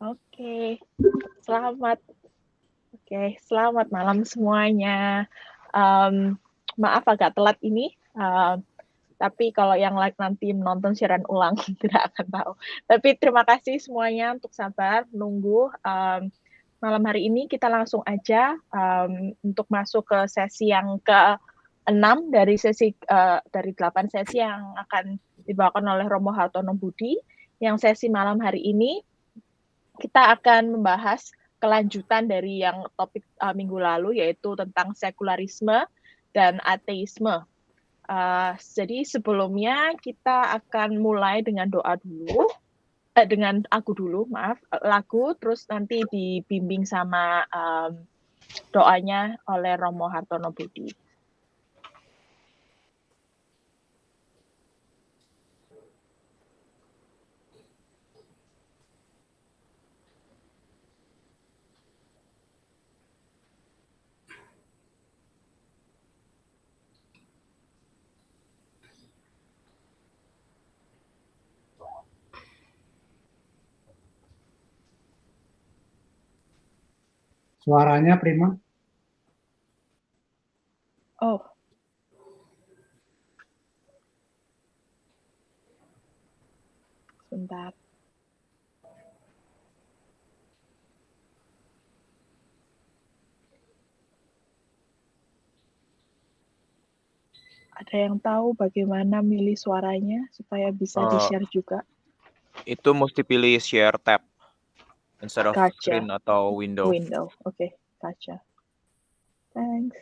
Oke, selamat selamat malam semuanya. Mmm, Maaf agak telat ini, tapi kalau yang nanti menonton siaran ulang tidak akan tahu. Tapi terima kasih semuanya untuk sabar menunggu, malam hari ini kita langsung aja, untuk masuk ke sesi yang ke-6 dari 8 sesi yang akan dibawakan oleh Romo Hartono Budi. Yang sesi malam hari ini kita akan membahas kelanjutan dari yang topik minggu lalu, yaitu tentang sekularisme dan ateisme. Jadi sebelumnya kita akan mulai dengan doa dulu, dengan aku dulu, maaf, lagu, terus nanti dibimbing sama doanya oleh Romo Hartono Budi. Suaranya prima. Oh. Sebentar. Ada yang tahu bagaimana milih suaranya supaya bisa di-share juga? Itu mesti pilih share tab instead of Gotcha. screen atau window. Oke, gotcha. Thanks.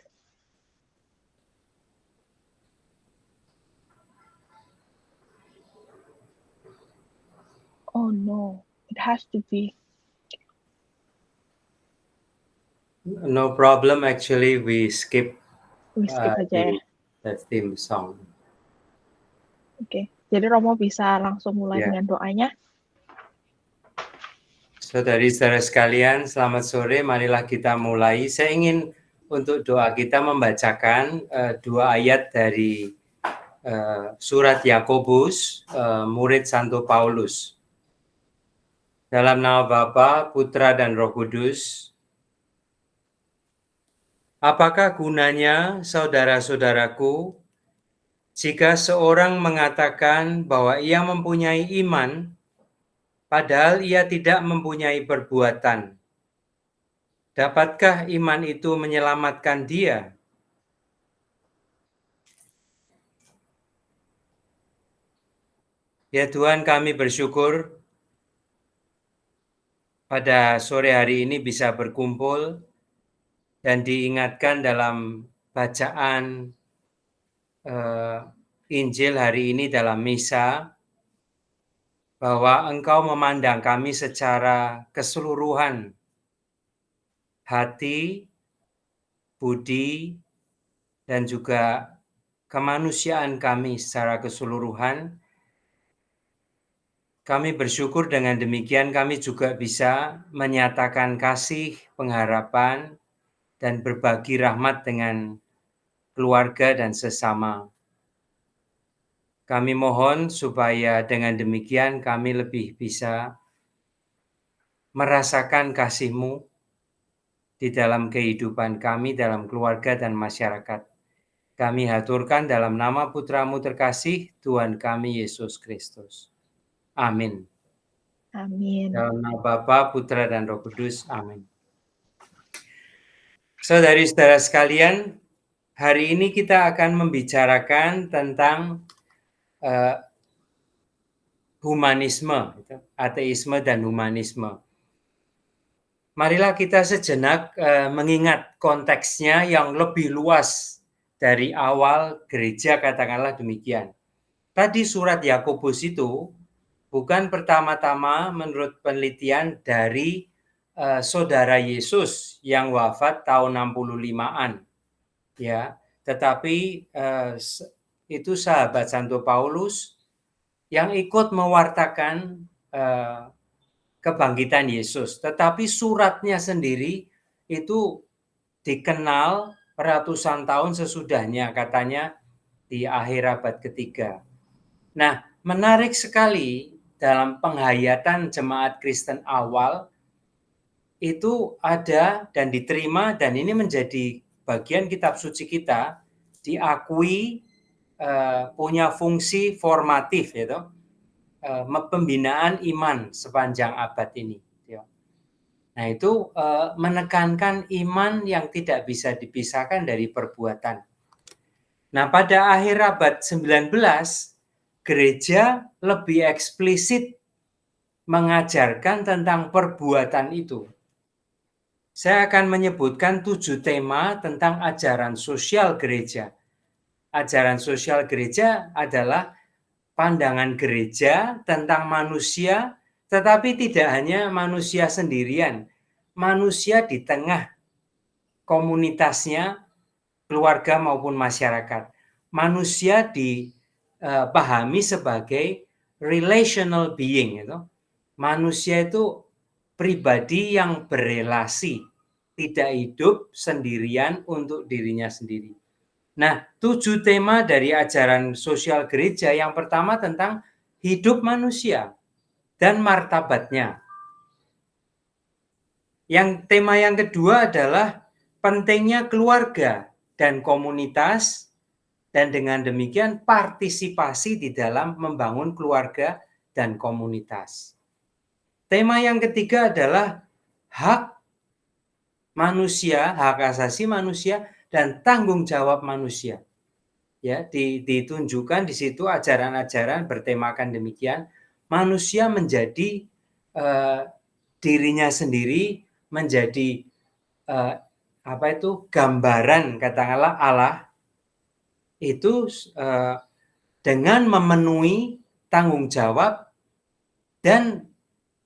Oh no, it has to be. No problem, actually we skip Aja ya. the theme song. Oke, jadi Romo bisa langsung mulai dengan doanya. Saudari-saudara sekalian, selamat sore. Marilah kita mulai. Saya ingin untuk doa kita membacakan 2 ayat dari surat Yakobus, murid Santo Paulus. Dalam nama Bapa, Putra dan Roh Kudus. Apakah gunanya, saudara-saudaraku, jika seorang mengatakan bahwa ia mempunyai iman, padahal ia tidak mempunyai perbuatan? Dapatkah iman itu menyelamatkan dia? Ya Tuhan, kami bersyukur pada sore hari ini bisa berkumpul dan diingatkan dalam bacaan Injil hari ini dalam misa, bahwa Engkau memandang kami secara keseluruhan, hati, budi, dan juga kemanusiaan kami secara keseluruhan. Kami bersyukur dengan demikian kami juga bisa menyatakan kasih, pengharapan, dan berbagi rahmat dengan keluarga dan sesama. Kami mohon supaya dengan demikian kami lebih bisa merasakan kasih-Mu di dalam kehidupan kami, dalam keluarga dan masyarakat. Kami haturkan dalam nama Putra-Mu terkasih, Tuhan kami Yesus Kristus. Amin. Amin. Dalam nama Bapa, Putra dan Roh Kudus. Amin. Saudari-saudara sekalian, hari ini kita akan membicarakan tentang humanisme, ateisme dan humanisme. Marilah kita sejenak mengingat konteksnya yang lebih luas dari awal gereja, katakanlah demikian. Tadi surat Yakobus itu bukan pertama-tama menurut penelitian dari saudara Yesus yang wafat tahun 65-an, ya, tetapi itu sahabat Santo Paulus yang ikut mewartakan kebangkitan Yesus, tetapi suratnya sendiri itu dikenal ratusan tahun sesudahnya, katanya di akhir abad ketiga. Nah, menarik sekali dalam penghayatan jemaat Kristen awal itu ada dan diterima, dan ini menjadi bagian kitab suci kita, diakui punya fungsi formatif, yaitu pembinaan iman sepanjang abad ini. Nah, itu menekankan iman yang tidak bisa dipisahkan dari perbuatan. Nah, pada akhir abad 19, gereja lebih eksplisit mengajarkan tentang perbuatan itu. Saya akan menyebutkan 7 tema tentang ajaran sosial gereja. Ajaran sosial gereja adalah pandangan gereja tentang manusia, tetapi tidak hanya manusia sendirian, manusia di tengah komunitasnya, keluarga maupun masyarakat. Manusia dipahami sebagai relational being, itu. Manusia itu pribadi yang berelasi, tidak hidup sendirian untuk dirinya sendiri. Nah, 7 tema dari ajaran sosial gereja. Yang pertama tentang hidup manusia dan martabatnya. Tema yang kedua adalah pentingnya keluarga dan komunitas, dan dengan demikian partisipasi di dalam membangun keluarga dan komunitas. Tema yang ketiga adalah hak manusia, hak asasi manusia, dan tanggung jawab manusia. Ya, ditunjukkan di situ ajaran-ajaran bertemakan demikian, manusia menjadi dirinya sendiri, menjadi gambaran katakanlah Allah itu dengan memenuhi tanggung jawab dan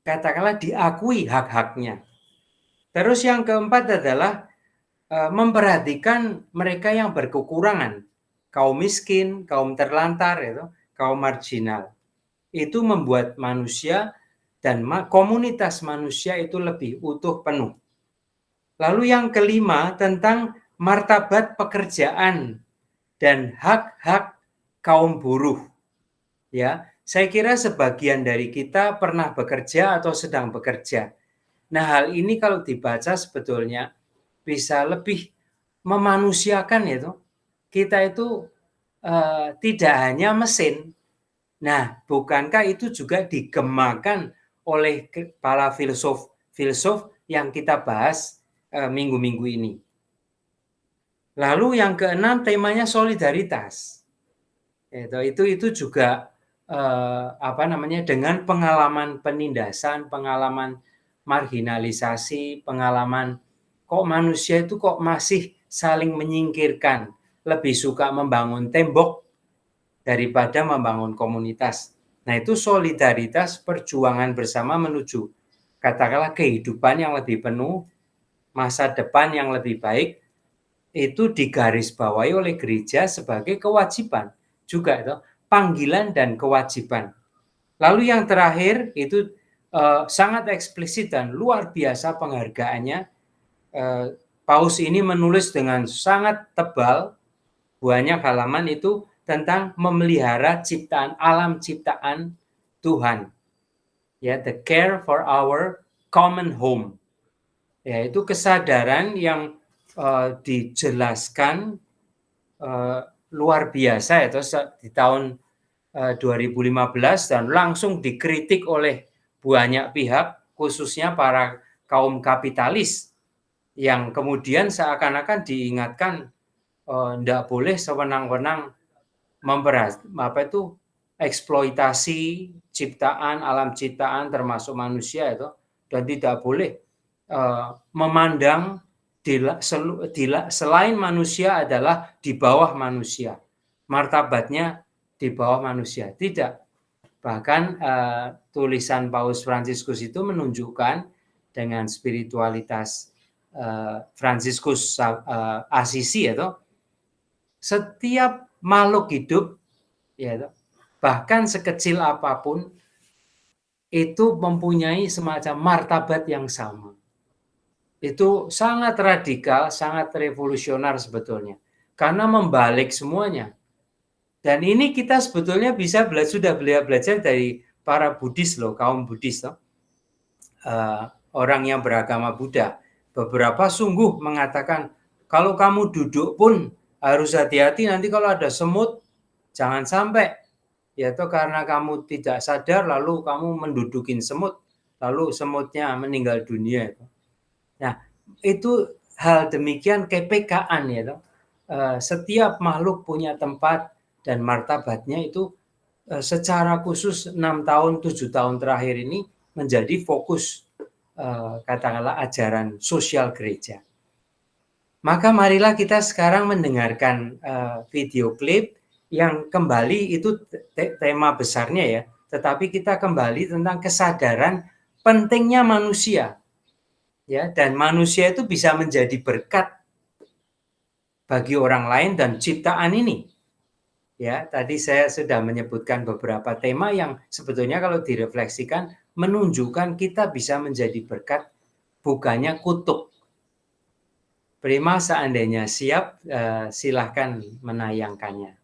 katakanlah diakui hak-haknya. Terus yang keempat adalah memperhatikan mereka yang berkekurangan, kaum miskin, kaum terlantar, kaum marginal. Itu membuat manusia dan komunitas manusia itu lebih utuh, penuh. Lalu yang kelima tentang martabat pekerjaan dan hak-hak kaum buruh. Ya, saya kira sebagian dari kita pernah bekerja atau sedang bekerja. Nah, hal ini kalau dibaca sebetulnya bisa lebih memanusiakan, yaitu kita itu tidak hanya mesin. Nah, bukankah itu juga digemakan oleh para filsuf yang kita bahas minggu-minggu ini. Lalu yang keenam temanya solidaritas. Itu juga dengan pengalaman penindasan, pengalaman marginalisasi, pengalaman kok manusia itu kok masih saling menyingkirkan, lebih suka membangun tembok daripada membangun komunitas. Nah, itu solidaritas, perjuangan bersama menuju katakanlah kehidupan yang lebih penuh, masa depan yang lebih baik, itu digarisbawahi oleh gereja sebagai kewajiban juga, itu panggilan dan kewajiban. Lalu yang terakhir itu sangat eksplisit dan luar biasa penghargaannya. Paus ini menulis dengan sangat tebal, banyak halaman, itu tentang memelihara ciptaan, alam ciptaan Tuhan. Ya, the care for our common home. Ya, itu kesadaran yang dijelaskan luar biasa itu di tahun 2015 dan langsung dikritik oleh banyak pihak, khususnya para kaum kapitalis yang kemudian seakan-akan diingatkan tidak boleh sewenang-wenang eksploitasi ciptaan, alam ciptaan termasuk manusia itu, dan tidak boleh memandang selain manusia adalah di bawah manusia, martabatnya di bawah manusia. Tidak. Bahkan tulisan Paus Fransiskus itu menunjukkan dengan spiritualitas Fransiskus Asisi, setiap makhluk hidup, bahkan sekecil apapun, itu mempunyai semacam martabat yang sama. Itu sangat radikal, sangat revolusioner sebetulnya, karena membalik semuanya. Dan ini kita sebetulnya sudah belajar dari para Buddhis kaum Buddhis. orang yang beragama Buddha. Beberapa sungguh mengatakan, kalau kamu duduk pun harus hati-hati, nanti kalau ada semut, jangan sampai. Yaitu karena kamu tidak sadar, lalu kamu mendudukin semut, lalu semutnya meninggal dunia. Nah, itu hal demikian kepekaan ya. Setiap makhluk punya tempat dan martabatnya itu secara khusus 6 tahun, 7 tahun terakhir ini menjadi fokus katakanlah ajaran sosial gereja. Maka marilah kita sekarang mendengarkan video klip yang kembali itu tema besarnya ya, tetapi kita kembali tentang kesadaran pentingnya manusia. Ya, dan manusia itu bisa menjadi berkat bagi orang lain dan ciptaan ini. Ya, tadi saya sudah menyebutkan beberapa tema yang sebetulnya kalau direfleksikan menunjukkan kita bisa menjadi berkat, bukannya kutuk. Prima, seandainya siap, silahkan menayangkannya.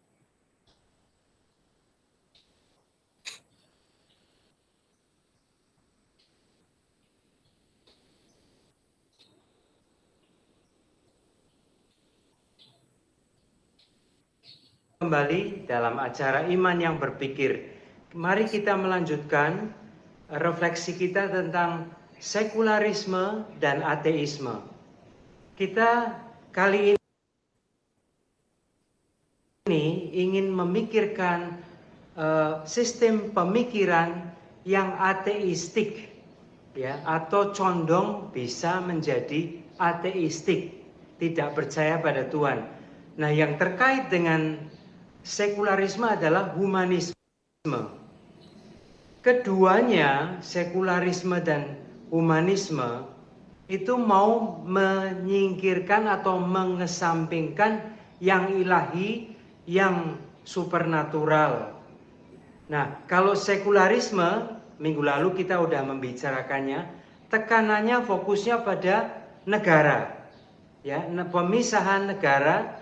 Kembali dalam acara Iman yang Berpikir. Mari kita melanjutkan refleksi kita tentang sekularisme dan ateisme. Kita kali ini ingin memikirkan sistem pemikiran yang ateistik, ya, atau condong bisa menjadi ateistik, tidak percaya pada Tuhan. Nah, yang terkait dengan sekularisme adalah humanisme. Keduanya, sekularisme dan humanisme, itu mau menyingkirkan atau mengesampingkan yang ilahi, yang supernatural. Nah, kalau sekularisme, minggu lalu kita udah membicarakannya, tekanannya fokusnya pada negara, ya, pemisahan negara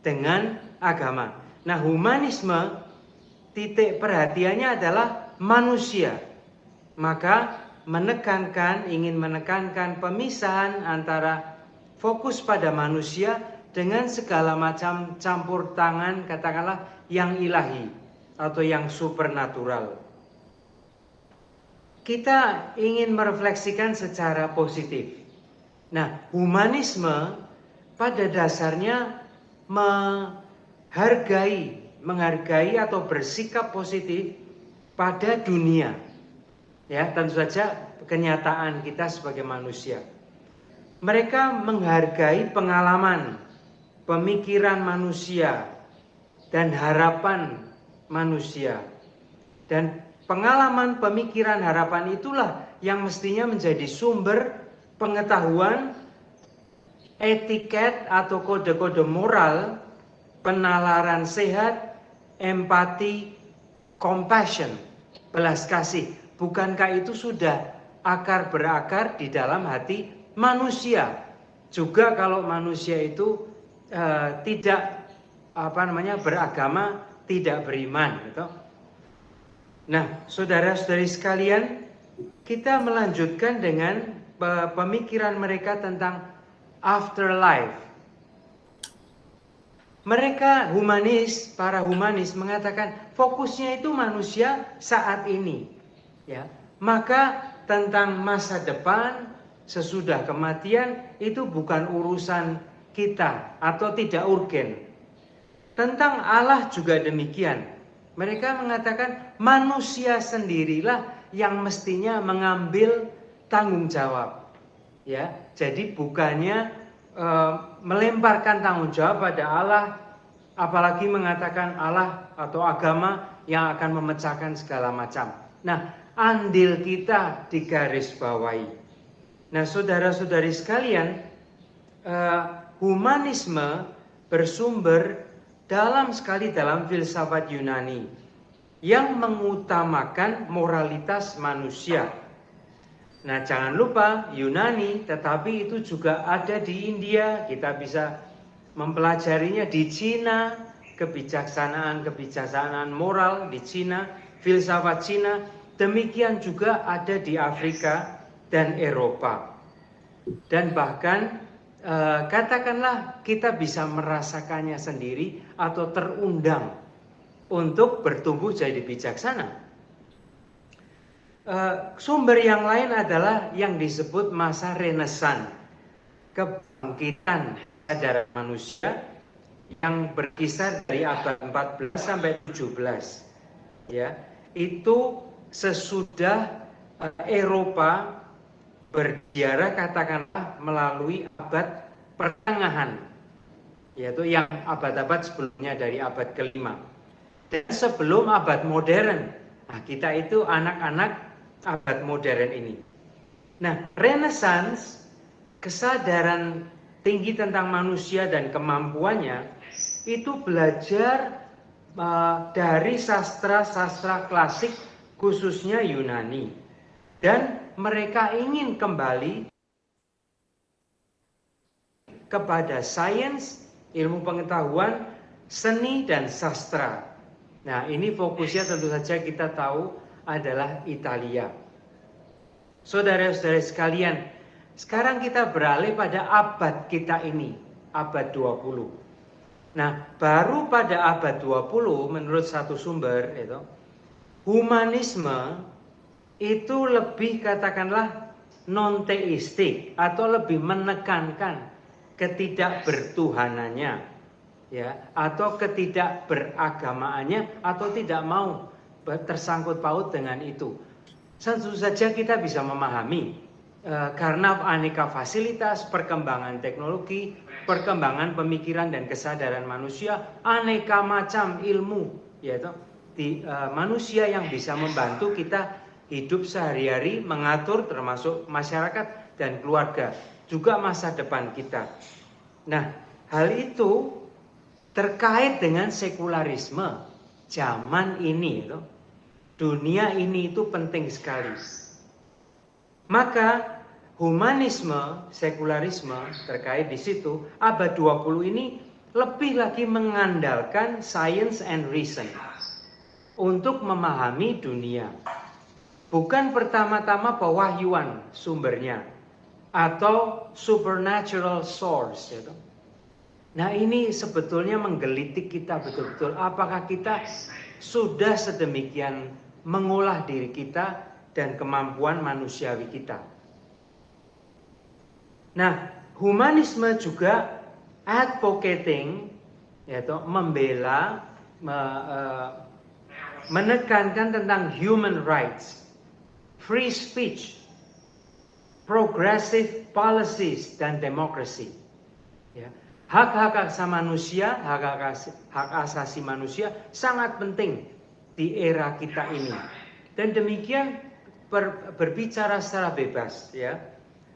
dengan agama. Nah, humanisme titik perhatiannya adalah manusia. Maka ingin menekankan pemisahan antara fokus pada manusia dengan segala macam campur tangan, katakanlah yang ilahi atau yang supernatural. Kita ingin merefleksikan secara positif. Nah, humanisme pada dasarnya menghargai atau bersikap positif pada dunia. Ya, tentu saja kenyataan kita sebagai manusia. Mereka menghargai pengalaman, pemikiran manusia, dan harapan manusia. Dan pengalaman, pemikiran, harapan itulah yang mestinya menjadi sumber pengetahuan, etiket atau kode-kode moral, penalaran sehat, empati, compassion, belas kasih. Bukankah itu sudah akar berakar di dalam hati manusia? Juga kalau manusia itu tidak beragama, tidak beriman, gitu. Nah, saudara-saudari sekalian, kita melanjutkan dengan pemikiran mereka tentang afterlife. Mereka para humanis mengatakan fokusnya itu manusia saat ini, ya. Maka tentang masa depan sesudah kematian itu bukan urusan kita atau tidak urgen. Tentang Allah juga demikian. Mereka mengatakan manusia sendirilah yang mestinya mengambil tanggung jawab, ya. Jadi bukannya melemparkan tanggung jawab pada Allah, apalagi mengatakan Allah atau agama yang akan memecahkan segala macam. Nah, andil kita digarisbawahi. Nah, saudara-saudari sekalian, humanisme bersumber dalam filsafat Yunani yang mengutamakan moralitas manusia. Nah, jangan lupa Yunani, tetapi itu juga ada di India. Kita bisa mempelajarinya di Cina, kebijaksanaan moral di Cina, filsafat Cina. Demikian juga ada di Afrika, dan Eropa. Dan bahkan katakanlah kita bisa merasakannya sendiri atau terundang untuk bertumbuh jadi bijaksana. Sumber yang lain adalah yang disebut masa Renaissance, kebangkitan kesadaran manusia yang berkisar dari abad 14 sampai 17. Ya, itu sesudah Eropa berziarah katakanlah melalui abad pertengahan, yaitu yang abad-abad sebelumnya dari abad ke-5. Dan sebelum abad modern. Nah, kita itu anak-anak abad modern ini. Nah, Renaissance, kesadaran tinggi tentang manusia dan kemampuannya, itu belajar dari sastra-sastra klasik khususnya Yunani. Dan mereka ingin kembali kepada sains, ilmu pengetahuan, seni dan sastra. Nah, ini fokusnya tentu saja kita tahu adalah Italia. Saudara-saudara sekalian, sekarang kita beralih pada abad kita ini, abad 20. Nah, baru pada abad 20 menurut satu sumber itu, humanisme itu lebih katakanlah non-teistik atau lebih menekankan ketidakbertuhanannya, ya, atau ketidakberagamaannya, atau tidak mau tersangkut paut dengan itu. Tentu saja kita bisa memahami karena aneka fasilitas, perkembangan teknologi, perkembangan pemikiran dan kesadaran manusia, aneka macam ilmu, yaitu manusia yang bisa membantu kita hidup sehari-hari, mengatur termasuk masyarakat dan keluarga, juga masa depan kita. Nah, hal itu terkait dengan sekularisme zaman ini, dunia ini itu penting sekali. Maka humanisme, sekularisme terkait di situ, abad 20 ini lebih lagi mengandalkan science and reason untuk memahami dunia. Bukan pertama-tama pewahyuan sumbernya atau supernatural source. Nah, ini sebetulnya menggelitik kita betul-betul. Apakah kita sudah sedemikian mengolah diri kita dan kemampuan manusiawi kita? Nah, humanisme juga advocating, yaitu membela, menekankan tentang human rights, free speech, progressive policies, dan demokrasi. Ya. Hak-hak asasi manusia, hak asasi manusia sangat penting di era kita ini. Dan demikian berbicara secara bebas, ya.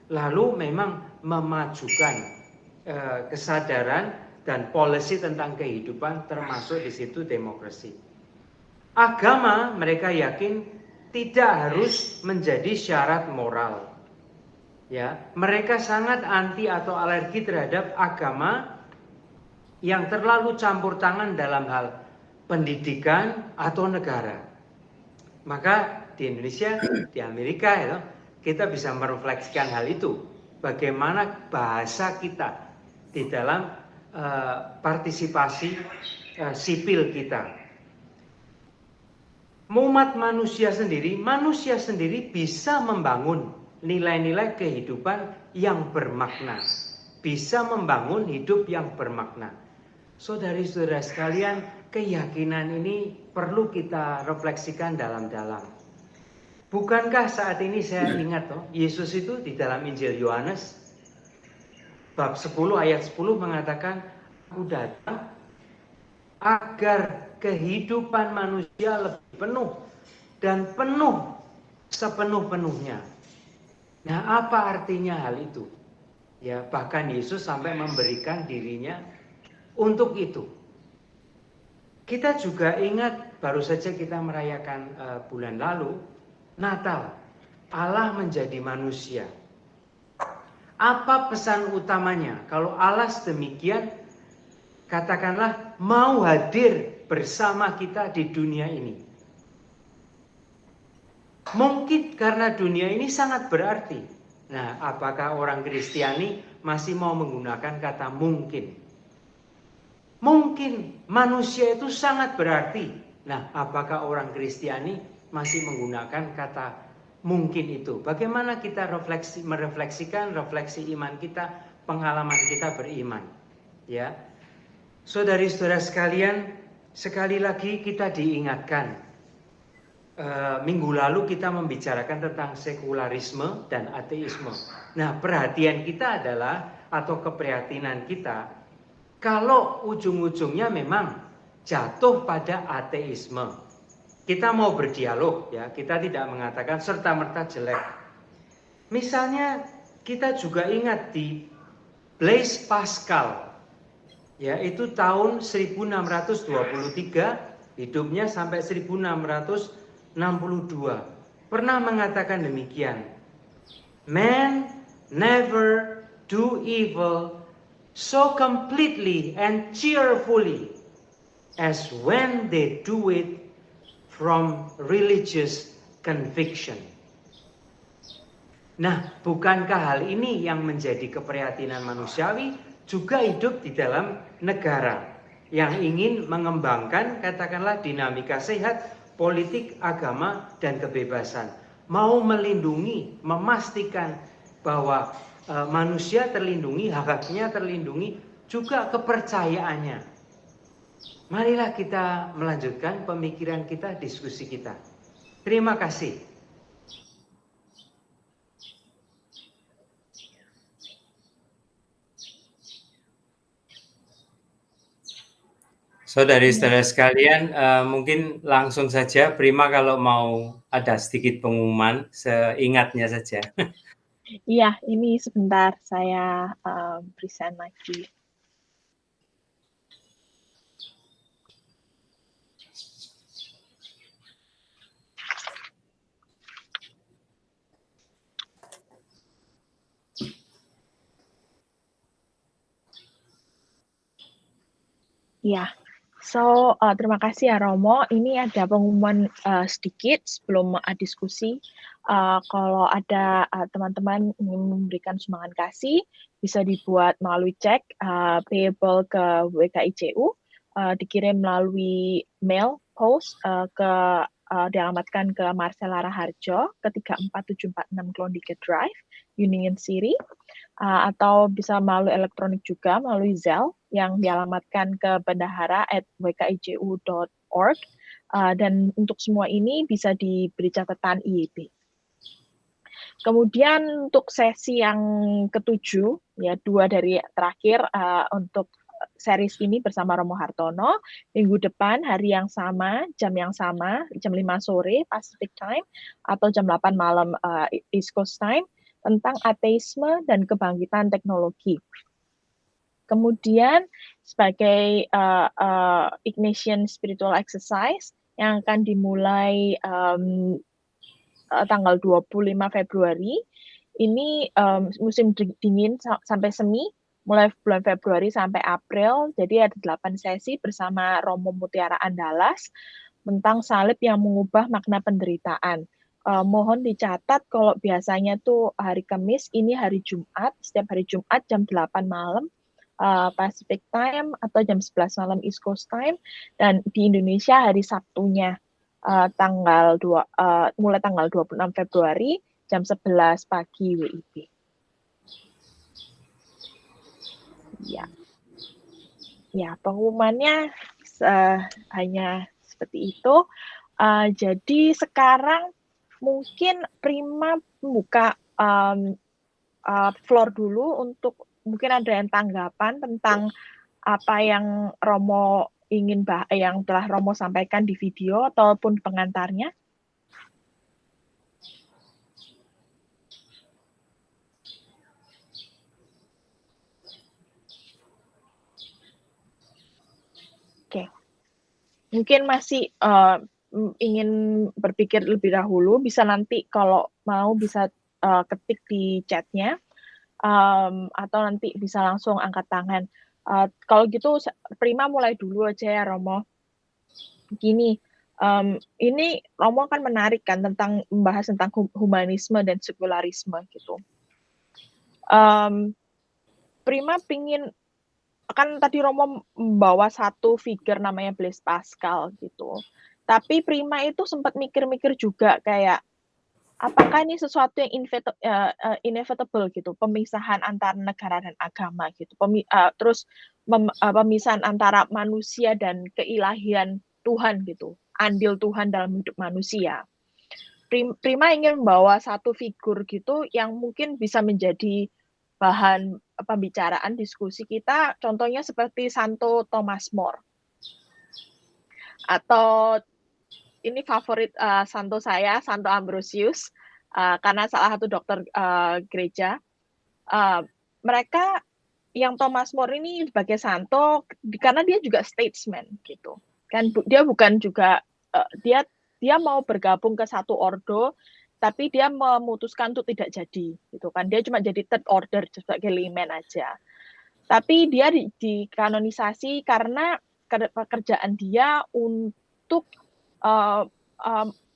Lalu memang memajukan kesadaran dan policy tentang kehidupan, termasuk di situ demokrasi. Agama mereka yakin tidak harus menjadi syarat moral. Ya, mereka sangat anti atau alergi terhadap agama yang terlalu campur tangan dalam hal pendidikan atau negara. Maka di Indonesia, di Amerika, ya, kita bisa merefleksikan hal itu. Bagaimana bahasa kita di dalam partisipasi sipil kita. Umat manusia sendiri bisa membangun nilai-nilai kehidupan yang bermakna. Bisa membangun hidup yang bermakna. Saudari-saudara sekalian, keyakinan ini perlu kita refleksikan dalam-dalam. Bukankah saat ini saya ingat Yesus itu di dalam Injil Yohanes bab 10 ayat 10 mengatakan, aku datang agar kehidupan manusia lebih penuh dan penuh sepenuh-penuhnya. Nah, apa artinya hal itu? Ya, bahkan Yesus sampai memberikan dirinya untuk itu. Kita juga ingat, baru saja kita merayakan bulan lalu, Natal, Allah menjadi manusia. Apa pesan utamanya? Kalau Allah sedemikian, katakanlah mau hadir bersama kita di dunia ini. Mungkin karena dunia ini sangat berarti. Nah, apakah orang Kristiani masih mau menggunakan kata mungkin? Mungkin manusia itu sangat berarti. Nah, apakah orang Kristiani masih menggunakan kata mungkin itu? Bagaimana kita merefleksikan refleksi iman kita, pengalaman kita beriman, ya. Saudari-saudara sekalian, sekali lagi kita diingatkan. Minggu lalu kita membicarakan tentang sekularisme dan ateisme. Nah, perhatian kita adalah, atau keprihatinan kita, kalau ujung-ujungnya memang jatuh pada ateisme. Kita mau berdialog, ya, kita tidak mengatakan serta-merta jelek. Misalnya kita juga ingat di Blaise Pascal, yaitu tahun 1623, hidupnya sampai 1662, pernah mengatakan demikian. Man never do evil so completely and cheerfully as when they do it from religious conviction. Nah, bukankah hal ini yang menjadi keprihatinan manusiawi juga hidup di dalam negara yang ingin mengembangkan, katakanlah, dinamika sehat, politik, agama, dan kebebasan. Mau melindungi, memastikan bahwa manusia terlindungi, hak-haknya terlindungi, juga kepercayaannya. Marilah kita melanjutkan pemikiran kita, diskusi kita. Terima kasih. Saudari-saudara sekalian, mungkin langsung saja Prima kalau mau ada sedikit pengumuman, seingatnya saja. Iya, ini sebentar saya present lagi. Ya, so terima kasih ya Romo. Ini ada pengumuman sedikit sebelum diskusi. Kalau ada teman-teman ingin memberikan sumbangan kasih, bisa dibuat melalui cek payable ke WKICU, dikirim melalui mail post dialamatkan ke Marcella Raharjo ke 34746 Klondike Drive, Union City. Atau bisa melalui elektronik juga, melalui Zelle yang dialamatkan ke bendahara@wkicu.org, dan untuk semua ini bisa diberi catatan IYB. Kemudian untuk sesi yang ke-7, ya 2 dari terakhir untuk series ini bersama Romo Hartono, minggu depan hari yang sama, jam 5 sore Pacific Time, atau jam 8 malam East Coast Time, tentang ateisme dan kebangkitan teknologi. Kemudian sebagai Ignatian Spiritual Exercise yang akan dimulai tanggal 25 Februari, ini musim dingin sampai semi, mulai bulan Februari sampai April, jadi ada 8 sesi bersama Romo Mutiara Andalas tentang salib yang mengubah makna penderitaan. Mohon dicatat kalau biasanya tuh hari Kamis, ini hari Jumat, setiap hari Jumat jam 8 malam Pacific Time atau jam 11 malam East Coast Time, dan di Indonesia hari Sabtunya mulai tanggal 26 Februari jam 11 pagi WIB. Ya, pengumumannya hanya seperti itu. Jadi sekarang mungkin Prima buka floor dulu untuk mungkin ada yang tanggapan tentang apa yang Romo yang telah Romo sampaikan di video ataupun pengantarnya. Oke. Mungkin masih ingin berpikir lebih dahulu, bisa nanti kalau mau bisa ketik di chatnya, atau nanti bisa langsung angkat tangan. Kalau gitu Prima mulai dulu aja ya Romo. Gini, Ini Romo kan menarik kan tentang membahas tentang humanisme dan sekularisme gitu. Prima pingin kan tadi Romo membawa satu figure namanya Blaise Pascal gitu. Tapi Prima itu sempat mikir-mikir juga kayak apakah ini sesuatu yang inevitable gitu, pemisahan antara negara dan agama gitu, terus pemisahan antara manusia dan keilahian Tuhan gitu, andil Tuhan dalam hidup manusia. Prima ingin membawa satu figur gitu yang mungkin bisa menjadi bahan pembicaraan diskusi kita, contohnya seperti Santo Thomas More. Atau ini favorit santo saya, Santo Ambrosius, karena salah satu dokter gereja. Mereka yang Thomas More ini sebagai santo karena dia juga statesman gitu. Kan dia bukan juga dia mau bergabung ke satu ordo, tapi dia memutuskan untuk tidak jadi gitu kan. Dia cuma jadi third order sebagai layman aja. Tapi dia dikanonisasi karena pekerjaan dia untuk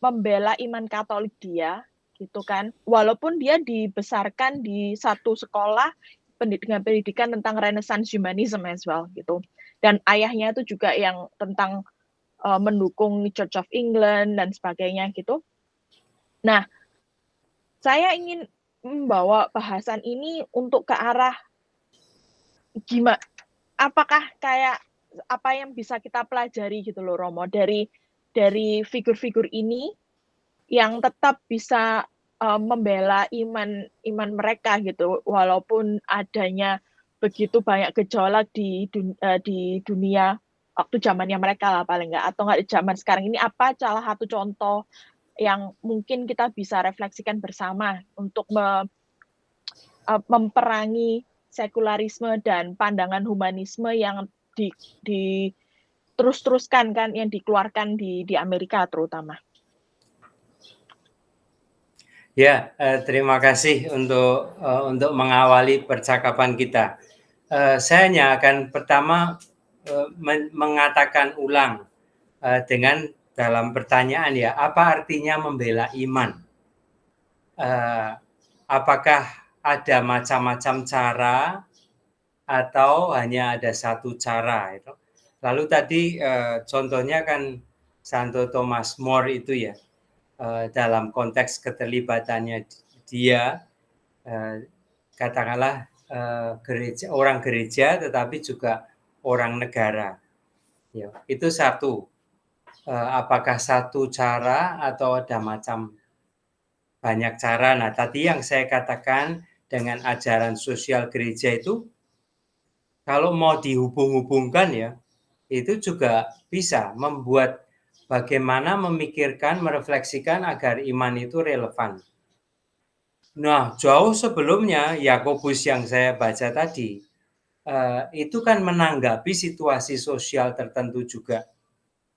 membela iman Katolik dia gitu kan, walaupun dia dibesarkan di satu sekolah pendidikan tentang Renaissance Humanism as well gitu, dan ayahnya itu juga yang tentang mendukung Church of England dan sebagainya gitu. Nah, saya ingin membawa bahasan ini untuk ke arah gimana, apakah kayak apa yang bisa kita pelajari gitu loh Romo dari figur-figur ini yang tetap bisa membela iman mereka gitu, walaupun adanya begitu banyak gejolak di dunia waktu zamannya mereka lah paling nggak, atau nggak di zaman sekarang ini, apa salah satu contoh yang mungkin kita bisa refleksikan bersama untuk memperangi sekularisme dan pandangan humanisme yang terus-teruskan kan, yang dikeluarkan di Amerika terutama. Ya, terima kasih untuk mengawali percakapan kita. Saya hanya akan pertama mengatakan ulang dengan dalam pertanyaan ya, apa artinya membela iman? Apakah ada macam-macam cara atau hanya ada satu cara itu? Lalu tadi contohnya kan Santo Thomas More itu ya, dalam konteks keterlibatannya dia katakanlah orang gereja tetapi juga orang negara ya, itu satu. Apakah satu cara atau ada macam banyak cara? Nah, tadi yang saya katakan dengan ajaran sosial gereja itu kalau mau dihubung-hubungkan ya, itu juga bisa membuat bagaimana memikirkan, merefleksikan agar iman itu relevan. Nah, jauh sebelumnya Yakobus yang saya baca tadi, itu kan menanggapi situasi sosial tertentu juga.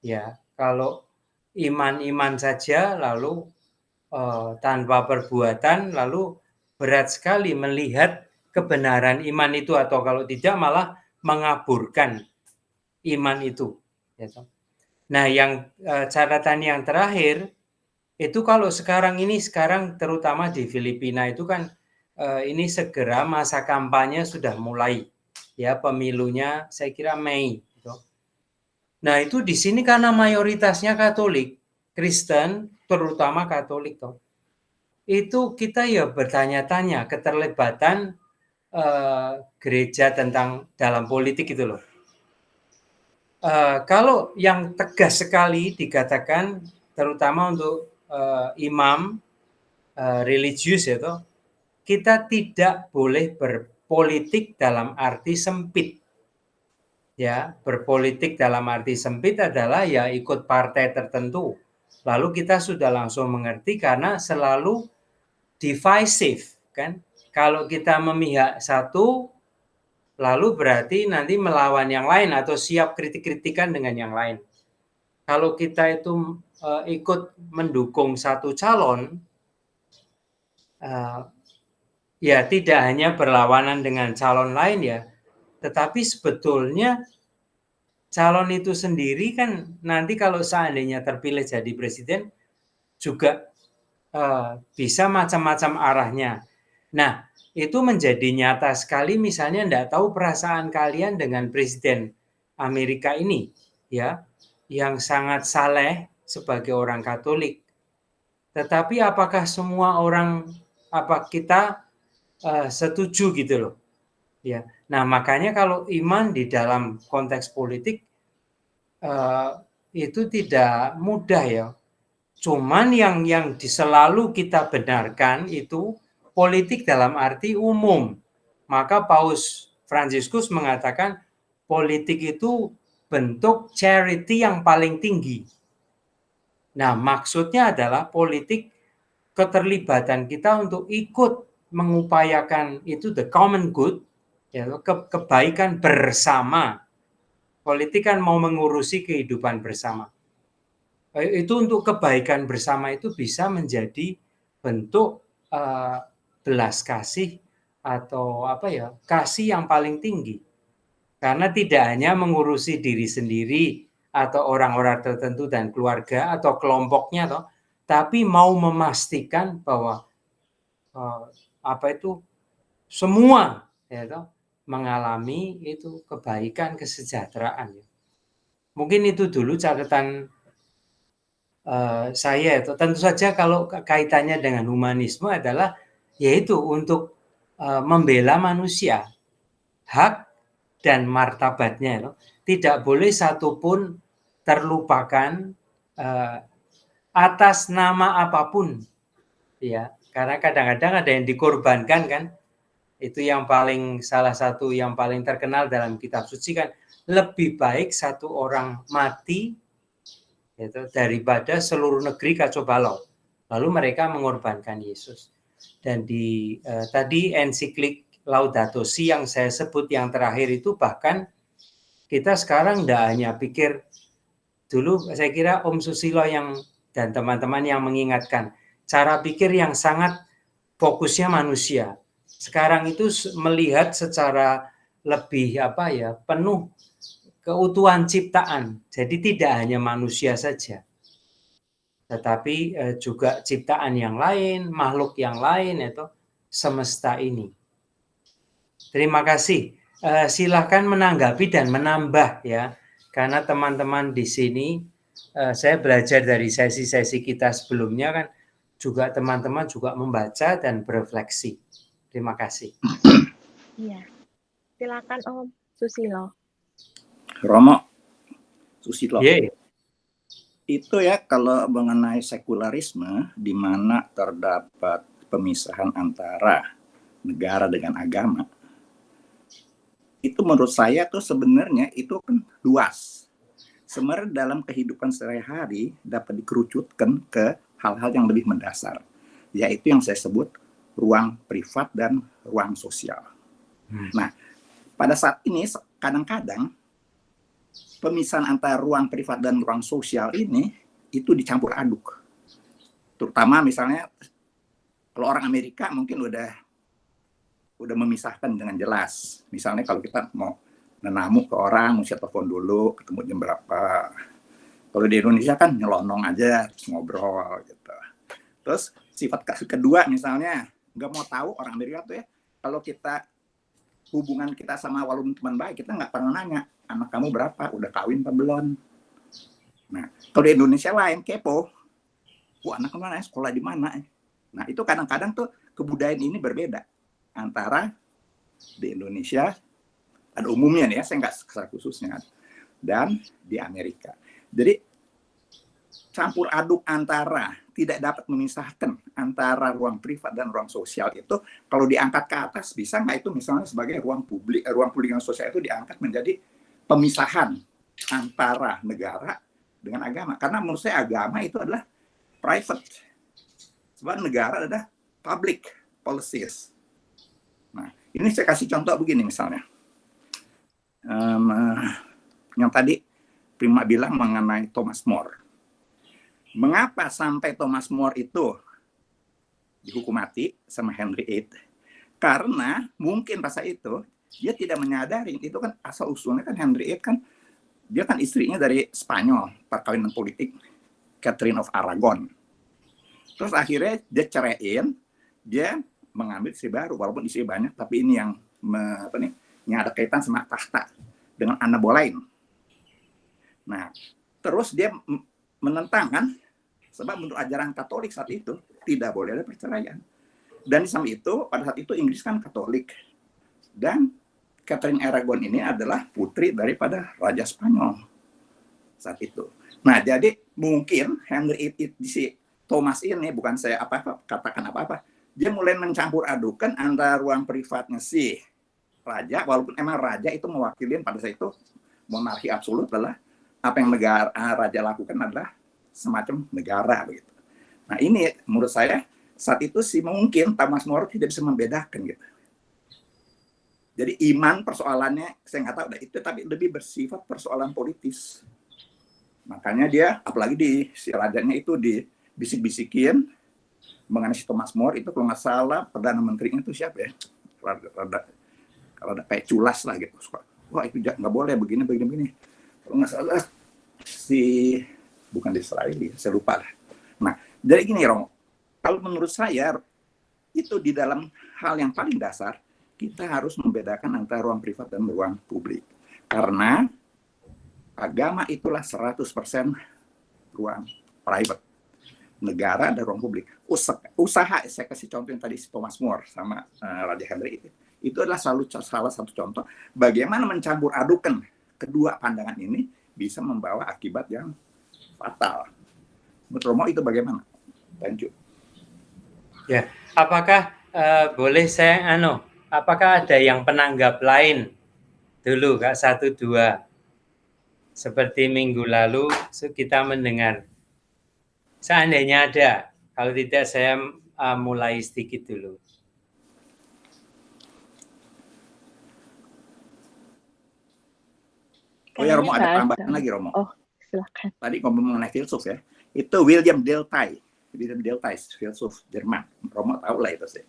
Ya, kalau iman-iman saja lalu tanpa perbuatan, lalu berat sekali melihat kebenaran iman itu, atau kalau tidak malah mengaburkan iman itu. Nah, yang catatan yang terakhir itu kalau sekarang terutama di Filipina itu kan ini segera masa kampanye sudah mulai ya, pemilunya saya kira Mei gitu. Nah, itu di sini karena mayoritasnya Katolik, Kristen terutama Katolik toh. Itu kita ya bertanya-tanya keterlibatan gereja tentang dalam politik itu loh. Kalau yang tegas sekali dikatakan terutama untuk imam religius itu, kita tidak boleh berpolitik dalam arti sempit. Ya, berpolitik dalam arti sempit adalah ya ikut partai tertentu. Lalu kita sudah langsung mengerti karena selalu divisive kan. Kalau kita memihak satu, lalu berarti nanti melawan yang lain atau siap kritik-kritikan dengan yang lain. Kalau kita itu ikut mendukung satu calon, ya tidak hanya berlawanan dengan calon lain ya, tetapi sebetulnya calon itu sendiri kan nanti kalau seandainya terpilih jadi presiden juga bisa macam-macam arahnya. Nah, itu menjadi nyata sekali misalnya enggak tahu perasaan kalian dengan presiden Amerika ini, ya, yang sangat saleh sebagai orang Katolik. Tetapi apakah semua orang kita setuju gitu loh? Ya. Nah, makanya kalau iman di dalam konteks politik itu tidak mudah ya. Cuman yang selalu kita benarkan itu politik dalam arti umum. Maka Paus Fransiskus mengatakan politik itu bentuk charity yang paling tinggi. Nah, maksudnya adalah politik keterlibatan kita untuk ikut mengupayakan itu the common good, ya, kebaikan bersama. Politik kan mau mengurusi kehidupan bersama. Itu untuk kebaikan bersama itu bisa menjadi bentuk belas kasih atau kasih yang paling tinggi. Karena tidak hanya mengurusi diri sendiri atau orang-orang tertentu dan keluarga atau kelompoknya tapi mau memastikan bahwa semua mengalami itu kebaikan, kesejahteraan. Mungkin itu dulu catatan saya itu. Tentu saja kalau kaitannya dengan humanisme adalah yaitu untuk membela manusia, hak dan martabatnya. Tidak boleh satupun terlupakan atas nama apapun, ya. Karena kadang-kadang ada yang dikorbankan kan. Itu yang salah satu yang paling terkenal dalam kitab suci kan, lebih baik satu orang mati itu daripada seluruh negeri kacau balau. Lalu mereka mengorbankan Yesus. Dan di tadi ensiklik Laudato Si yang saya sebut yang terakhir itu bahkan kita sekarang tidak hanya pikir, dulu saya kira Om Susilo dan teman-teman yang mengingatkan cara pikir yang sangat fokusnya manusia. Sekarang itu melihat secara lebih penuh keutuhan ciptaan. Jadi tidak hanya manusia saja, tetapi juga ciptaan yang lain, makhluk yang lain, itu semesta ini. Terima kasih. Silahkan menanggapi dan menambah ya, karena teman-teman di sini saya belajar dari sesi-sesi kita sebelumnya kan, juga teman-teman juga membaca dan berefleksi. Terima kasih. Iya, silakan Om Susilo. Romo Susilo. Yeah. Itu ya kalau mengenai sekularisme di mana terdapat pemisahan antara negara dengan agama. Itu menurut saya tuh sebenarnya itu kan luas. Sebenarnya dalam kehidupan sehari-hari dapat dikerucutkan ke hal-hal yang lebih mendasar. Yaitu yang saya sebut ruang privat dan ruang sosial. Nah, pada saat ini kadang-kadang pemisahan antara ruang privat dan ruang sosial ini itu dicampur aduk. Terutama misalnya kalau orang Amerika mungkin udah memisahkan dengan jelas. Misalnya kalau kita mau menamu ke orang, mesti telepon dulu, ketemu jam berapa. Kalau di Indonesia kan nyelonong aja, terus ngobrol gitu. Terus sifat kedua misalnya, nggak mau tahu orang Amerika tuh ya, kalau kita hubungan kita sama walaupun teman baik, kita nggak pernah nanya, anak kamu berapa, udah kawin apa belum. Nah, kalau di Indonesia lain, kepo. Anak kamu mana, sekolah di mana. Nah, itu kadang-kadang tuh kebudayaan ini berbeda antara di Indonesia, ada umumnya nih ya, saya nggak secara khususnya, dan di Amerika. Jadi campur aduk antara tidak dapat memisahkan antara ruang privat dan ruang sosial itu kalau diangkat ke atas bisa nggak itu misalnya sebagai ruang publik dan sosial itu diangkat menjadi pemisahan antara negara dengan agama. Karena menurut saya agama itu adalah private, sebab negara adalah public policies. Nah, ini saya kasih contoh begini misalnya. Yang tadi Prima bilang mengenai Thomas More. Mengapa sampai Thomas More itu dihukum mati sama Henry VIII? Karena mungkin pada itu dia tidak menyadari itu kan asal usulnya kan Henry VIII kan dia kan istrinya dari Spanyol, perkawinan politik, Catherine of Aragon. Terus akhirnya dia ceraiin, dia mengambil istri baru, walaupun istri banyak, tapi ini yang yang ada kaitan sama tahta dengan Anna Boleyn. Nah, terus dia menentang kan, sebab menurut ajaran Katolik saat itu tidak boleh ada perceraian. Dan di samping itu, pada saat itu Inggris kan Katolik, dan Catherine Aragon ini adalah putri daripada Raja Spanyol saat itu. Nah, jadi mungkin Henry si Thomas ini, bukan saya katakan apa-apa, dia mulai mencampur adukan antara ruang privatnya si raja, walaupun emang raja itu mewakili pada saat itu monarki absolut, adalah apa yang raja lakukan adalah semacam negara begitu. Nah, ini menurut saya saat itu sih mungkin Thomas More tidak bisa membedakan gitu. Jadi iman persoalannya saya nggak tahu, itu tapi lebih bersifat persoalan politis. Makanya dia, apalagi di si rajanya itu dibisik-bisikin mengenai si Thomas More itu, kalau nggak salah perdana menterinya itu siapa ya? Kalau ada kayak culas lah gitu. Wah itu nggak boleh begini. Kalau nggak salah bukan di Israel, saya lupa lah. Nah, jadi gini Romo, kalau menurut saya itu di dalam hal yang paling dasar, kita harus membedakan antara ruang privat dan ruang publik. Karena agama itulah 100% ruang private. Negara dan ruang publik. Usaha, saya kasih contoh yang tadi si Thomas More sama Raja Henry itu adalah salah satu contoh bagaimana mencampur adukan kedua pandangan ini bisa membawa akibat yang fatal. Menurut Romo itu bagaimana? Lanjut. Ya, apakah boleh saya apakah ada yang penanggap lain dulu, Kak, 1-2? Seperti minggu lalu kita mendengar. Seandainya ada, kalau tidak saya mulai sedikit dulu. Oh ya Romo, ada tambahan lagi Romo. Oh, silakan. Tadi ngomong mengenai filsuf ya. Itu William Dilthey, filsuf Jerman. Romo tahu lah itu sih.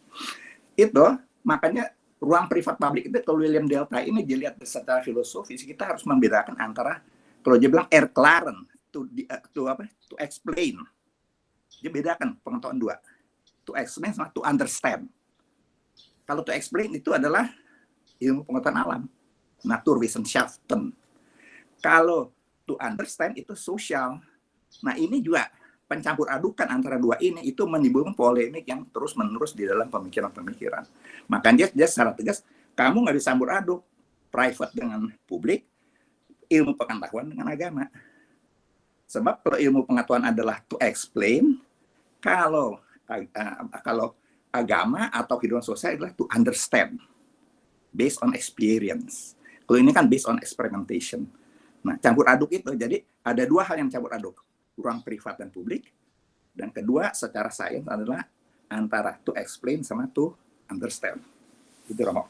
Itu makanya ruang privat publik itu kalau William Dilthey ini dilihat secara filosofis, kita harus membedakan antara, kalau dia bilang erklären, to explain. Dia bedakan pengetahuan dua. To explain sama to understand. Kalau to explain itu adalah ilmu pengetahuan alam, Naturwissenschaften. Kalau to understand itu sosial. Nah ini juga pencampur adukan antara dua ini itu menimbulkan polemik yang terus-menerus di dalam pemikiran-pemikiran. Makanya dia secara tegas, kamu nggak bisa campur aduk private dengan publik, ilmu pengetahuan dengan agama. Sebab kalau ilmu pengetahuan adalah to explain, kalau agama atau kehidupan sosial adalah to understand, based on experience. Kalau ini kan based on experimentation. Nah, campur aduk itu, jadi ada dua hal yang campur aduk, ruang privat dan publik, dan kedua secara sains adalah antara to explain sama to understand. Itu Romo.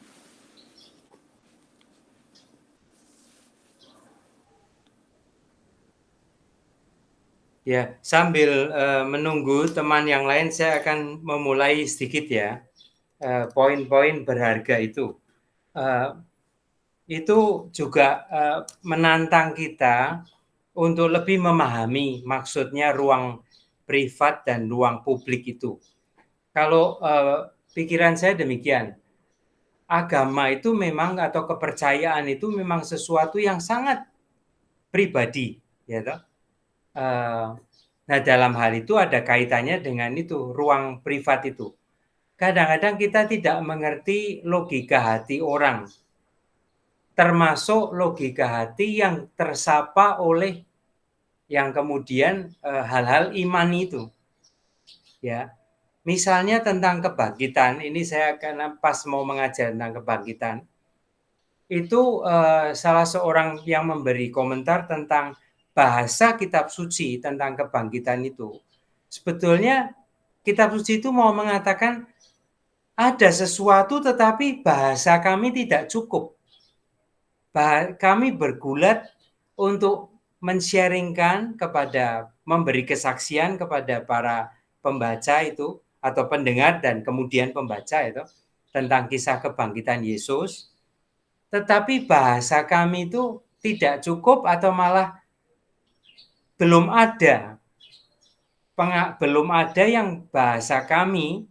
Ya, sambil menunggu teman yang lain, saya akan memulai sedikit ya, poin-poin berharga itu. Itu juga menantang kita untuk lebih memahami maksudnya ruang privat dan ruang publik itu. Kalau pikiran saya demikian, agama itu memang atau kepercayaan itu memang sesuatu yang sangat pribadi, ya toh. Nah, dalam hal itu ada kaitannya dengan itu, ruang privat itu. Kadang-kadang kita tidak mengerti logika hati orang, termasuk logika hati yang tersapa oleh yang kemudian hal-hal iman itu. Ya, misalnya tentang kebangkitan, ini saya karena pas mau mengajar tentang kebangkitan, itu salah seorang yang memberi komentar tentang bahasa kitab suci tentang kebangkitan itu. Sebetulnya kitab suci itu mau mengatakan ada sesuatu tetapi bahasa kami tidak cukup. Kami bergulat untuk men-sharingkan kepada, memberi kesaksian kepada para pembaca itu atau pendengar dan kemudian pembaca itu tentang kisah kebangkitan Yesus. Tetapi bahasa kami itu tidak cukup atau malah belum ada yang bahasa kami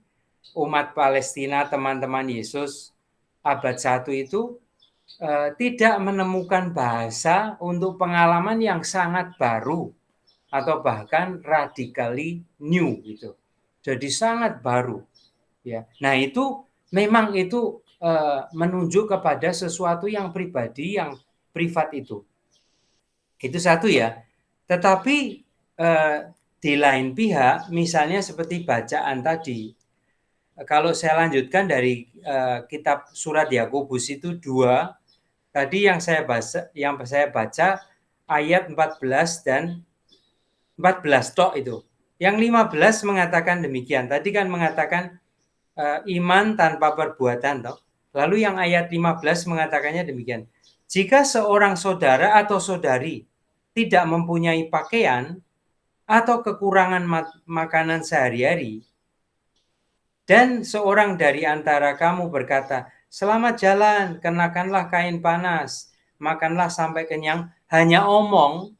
umat Palestina, teman-teman Yesus abad 1 itu tidak menemukan bahasa untuk pengalaman yang sangat baru atau bahkan radically new gitu. Jadi sangat baru ya. Nah, itu memang itu menunjuk kepada sesuatu yang pribadi, yang privat itu. Itu satu ya. Tetapi di lain pihak, misalnya seperti bacaan tadi, kalau saya lanjutkan dari kitab surat Yakobus itu 2, tadi yang saya baca ayat 14 dan 14 tok itu. Yang 15 mengatakan demikian. Tadi kan mengatakan iman tanpa perbuatan toh. Lalu yang ayat 15 mengatakannya demikian. Jika seorang saudara atau saudari tidak mempunyai pakaian atau kekurangan makanan sehari-hari, dan seorang dari antara kamu berkata, selamat jalan, kenakanlah kain panas, makanlah sampai kenyang, hanya omong.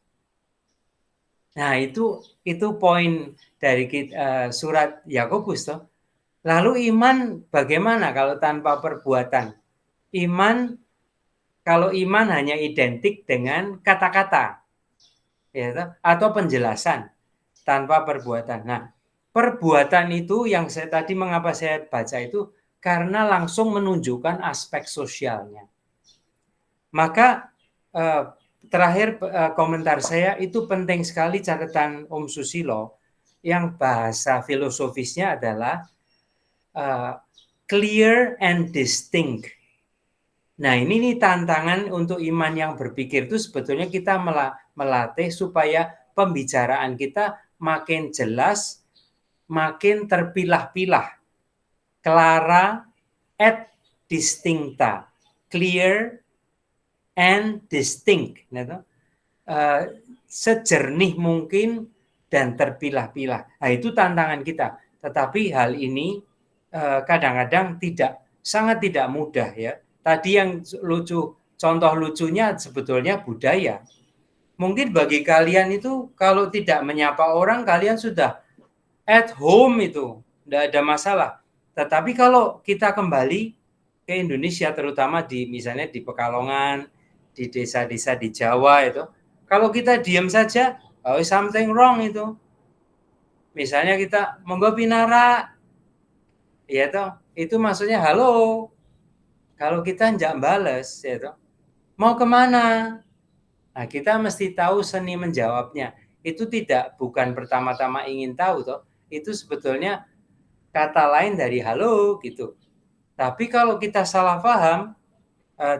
Nah, itu poin dari surat Yakobus toh. Lalu iman bagaimana kalau tanpa perbuatan? Kalau iman hanya identik dengan kata-kata, ya, atau penjelasan tanpa perbuatan. Nah, perbuatan itu yang mengapa saya baca itu karena langsung menunjukkan aspek sosialnya. Maka terakhir komentar saya itu penting sekali catatan Om Susilo yang bahasa filosofisnya adalah clear and distinct. Nah, ini tantangan untuk iman yang berpikir itu sebetulnya kita melatih supaya pembicaraan kita makin jelas, makin terpilah-pilah. Clara et distincta. Clear and distinct. Sejernih mungkin dan terpilah-pilah. Nah, itu tantangan kita. Tetapi hal ini kadang-kadang sangat tidak mudah ya. Tadi yang contoh lucunya sebetulnya budaya. Mungkin bagi kalian itu kalau tidak menyapa orang kalian sudah at home itu, tidak ada masalah. Tetapi kalau kita kembali ke Indonesia, terutama misalnya di Pekalongan, di desa-desa di Jawa itu, kalau kita diam saja, oh something wrong itu. Misalnya kita monggo pinara, ya toh, itu maksudnya halo. Kalau kita nggak bales, ya toh, mau kemana? Nah, kita mesti tahu seni menjawabnya. Itu bukan pertama-tama ingin tahu toh. Itu sebetulnya kata lain dari halo gitu. Tapi kalau kita salah paham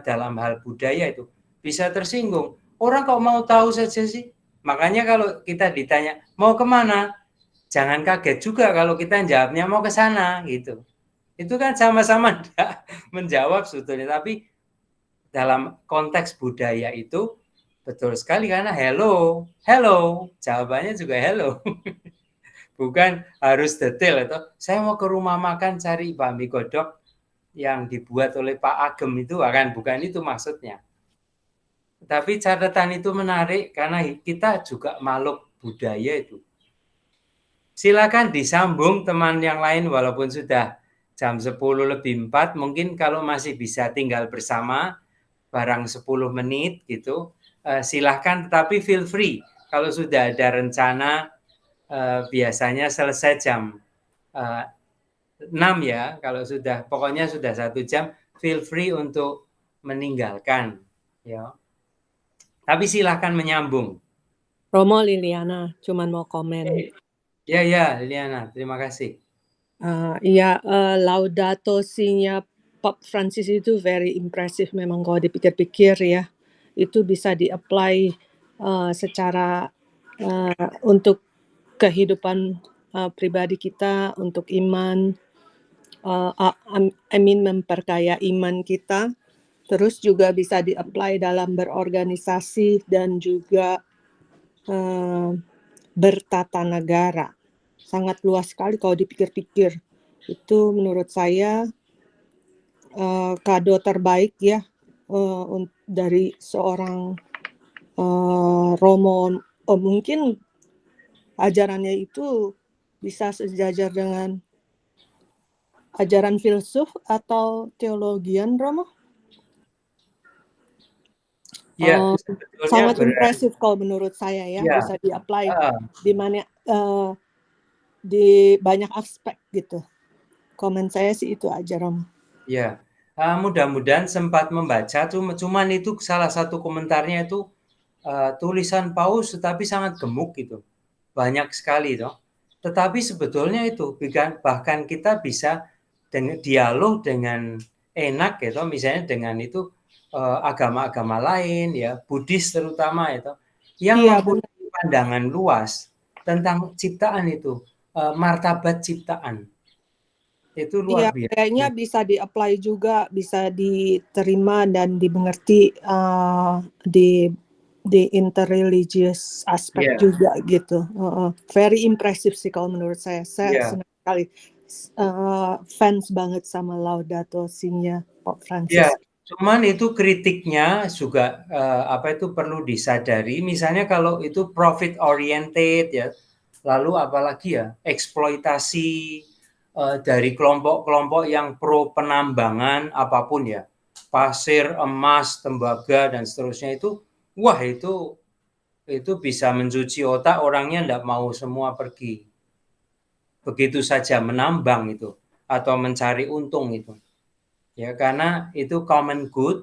dalam hal budaya itu bisa tersinggung. Orang kok mau tahu saja sih? Makanya kalau kita ditanya mau kemana, jangan kaget juga kalau kita jawabnya mau ke sana gitu. Itu kan sama-sama menjawab sebetulnya. Tapi dalam konteks budaya itu betul sekali karena hello, jawabannya juga hello. Bukan harus detail itu. Saya mau ke rumah makan cari bakmi godok yang dibuat oleh Pak Agem itu bukan itu maksudnya. Tapi catatan itu menarik karena kita juga makhluk budaya itu. Silakan disambung teman yang lain walaupun sudah jam 10:04, mungkin kalau masih bisa tinggal bersama barang 10 menit gitu, silahkan, tetapi feel free. Kalau sudah ada rencana, biasanya selesai jam 6 ya, kalau pokoknya sudah 1 jam, feel free untuk meninggalkan. Ya. Tapi silahkan menyambung. Romo Liliana, cuman mau komen. Ya Liliana, terima kasih. Laudato Si-nya Pope Francis itu very impressive memang kalau dipikir-pikir ya. Itu bisa di-apply secara untuk kehidupan pribadi kita, untuk iman, memperkaya iman kita. Terus juga bisa di-apply dalam berorganisasi dan juga bertata negara. Sangat luas sekali kalau dipikir-pikir. Itu menurut saya kado terbaik ya dari seorang Romo mungkin ajarannya itu bisa sejajar dengan ajaran filsuf atau teologian, Romo? Ya, sebetulnya Sangat impresif kalau menurut saya ya, ya, bisa di-apply ah, di mana di banyak aspek gitu. Komen saya sih itu aja, Romo. ya. Mudah-mudahan sempat membaca, cuman itu salah satu komentarnya itu tulisan Paus tetapi sangat gemuk gitu. Banyak sekali toh. Tetapi sebetulnya itu bahkan kita bisa dialog dengan enak gitu, misalnya dengan itu agama-agama lain ya, Buddhis terutama itu yang Iya, mempunyai pandangan luas tentang ciptaan itu, martabat ciptaan. Itu Iya, luar biasa. kayaknya bisa di-apply juga, bisa diterima dan dimengerti di interreligious aspek Iya. juga gitu. Very impressive sih kalau menurut saya. Saya Iya. senang sekali, fans banget sama Laudato Si-nya Pope Ya, Francis. cuman itu kritiknya juga apa itu perlu disadari. Misalnya kalau itu profit oriented ya, lalu apalagi ya eksploitasi dari kelompok-kelompok yang pro penambangan apapun ya, pasir, emas, tembaga dan seterusnya itu, wah itu bisa mencuci otak orangnya tidak mau semua pergi. Begitu saja menambang itu atau mencari untung itu. Ya, karena itu common good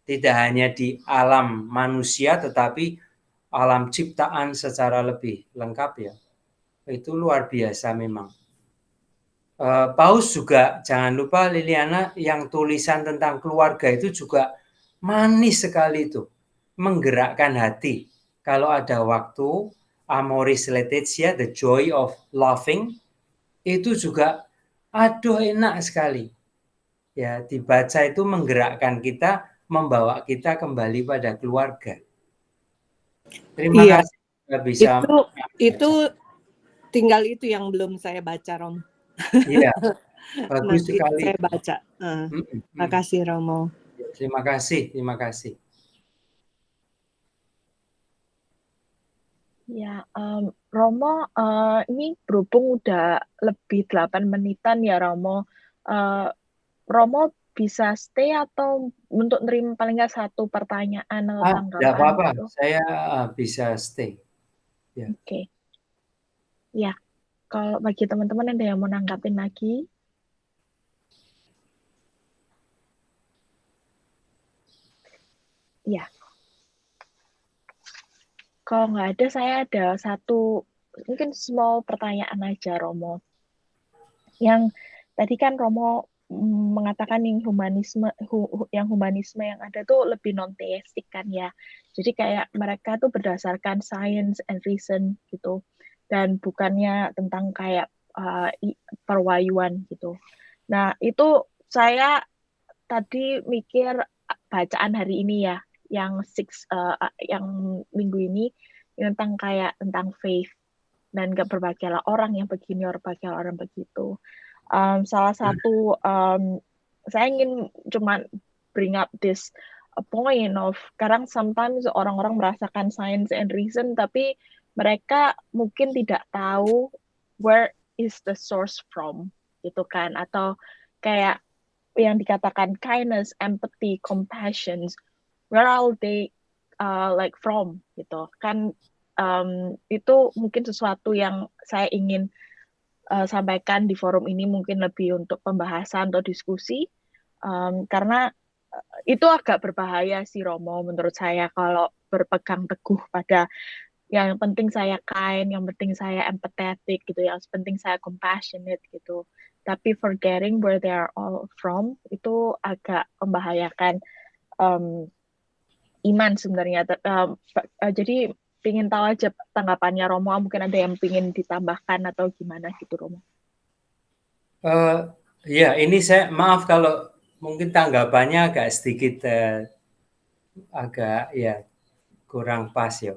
tidak hanya di alam manusia tetapi alam ciptaan secara lebih lengkap ya. Itu luar biasa memang. Paus juga jangan lupa Liliana yang tulisan tentang keluarga itu juga manis sekali itu. Menggerakkan hati. Kalau ada waktu Amoris Laetitia, The Joy of Loving, itu juga aduh enak sekali. Ya, dibaca itu menggerakkan kita, membawa kita kembali pada keluarga. Terima Iya, kasih sudah bisa itu tinggal itu yang belum saya baca, Rom. Iya, bagus Nanti sekali. saya baca. Terima kasih, Romo. Terima kasih, terima kasih. Ya, Romo, ini berhubung udah lebih 8 menitan ya, Romo. Romo bisa stay atau untuk nerima paling nggak satu pertanyaan atau Tidak tanggapan apa-apa, gitu? saya bisa stay. Ya. Oke. Ya, kalau bagi teman-teman ada yang mau nanggapin lagi? Ya. Kalau nggak ada, saya ada satu, mungkin small pertanyaan aja, Romo. Yang tadi kan Romo mengatakan yang humanisme yang ada tuh lebih non-teistik kan ya. Jadi kayak mereka tuh berdasarkan science and reason gitu. Dan bukannya tentang kayak perwayuan gitu. Nah, itu saya tadi mikir bacaan hari ini ya, yang yang minggu ini tentang kayak tentang faith dan gak berbahagialah orang yang begini, berbahagialah orang begitu. Salah satu saya ingin cuma bring up this point of kadang sometimes orang-orang merasakan science and reason tapi mereka mungkin tidak tahu where is the source from gitu kan, atau kayak yang dikatakan kindness, empathy, compassion, where are they like from gitu kan. Itu mungkin sesuatu yang saya ingin sampaikan di forum ini, mungkin lebih untuk pembahasan atau diskusi, karena itu agak berbahaya sih Romo menurut saya kalau berpegang teguh pada yang penting saya kind, yang penting saya empathetic gitu, yang penting saya compassionate gitu, tapi forgetting where they are all from, itu agak membahayakan iman sebenarnya. Jadi pingin tahu aja tanggapannya Romo, mungkin ada yang pingin ditambahkan atau gimana gitu Romo. Ya, ini saya maaf kalau mungkin tanggapannya agak sedikit agak ya kurang pas ya.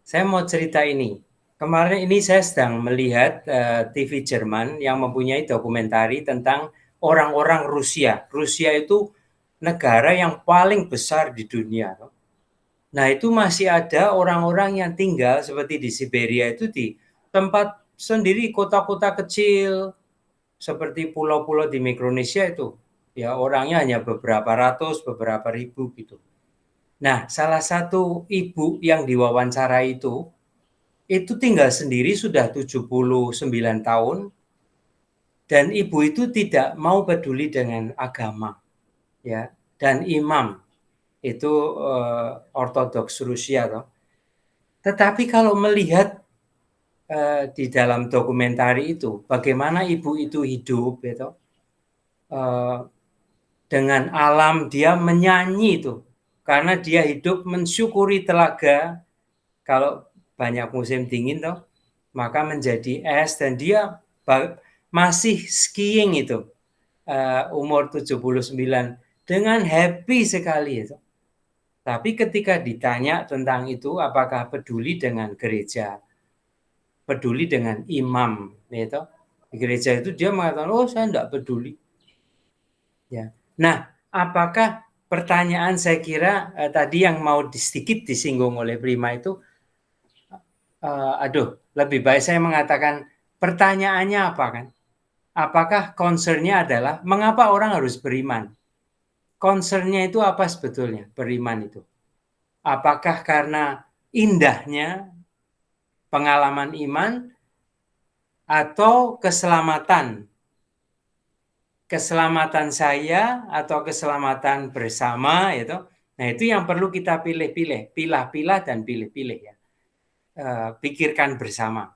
Saya mau cerita ini. Kemarin ini saya sedang melihat TV Jerman yang mempunyai dokumentari tentang orang-orang Rusia. Rusia itu negara yang paling besar di dunia. Nah, itu masih ada orang-orang yang tinggal seperti di Siberia itu di tempat sendiri, kota-kota kecil seperti pulau-pulau di Mikronesia itu. Ya, orangnya hanya beberapa ratus, beberapa ribu gitu. Nah, salah satu ibu yang diwawancara itu tinggal sendiri sudah 79 tahun, dan ibu itu tidak mau peduli dengan agama, ya, dan imam itu Ortodoks Rusia, toh. Tetapi kalau melihat di dalam dokumentari itu bagaimana ibu itu hidup, gitu, dengan alam, dia menyanyi itu, karena dia hidup mensyukuri telaga. Kalau banyak musim dingin toh, maka menjadi es, dan dia masih skiing itu, umur 79 dengan happy sekali itu. Tapi ketika ditanya tentang itu, apakah peduli dengan gereja, peduli dengan imam, gitu, di gereja itu dia mengatakan, oh saya tidak peduli. Ya. Nah, apakah pertanyaan saya kira tadi yang mau sedikit disinggung oleh Prima itu, lebih baik saya mengatakan pertanyaannya apa kan? Apakah concern-nya adalah mengapa orang harus beriman? Concern-nya itu apa sebetulnya beriman itu? Apakah karena indahnya pengalaman iman atau keselamatan? Keselamatan saya atau keselamatan bersama itu. Nah, itu yang perlu kita pilih-pilih, pilah-pilah dan pilih-pilih ya. Pikirkan bersama.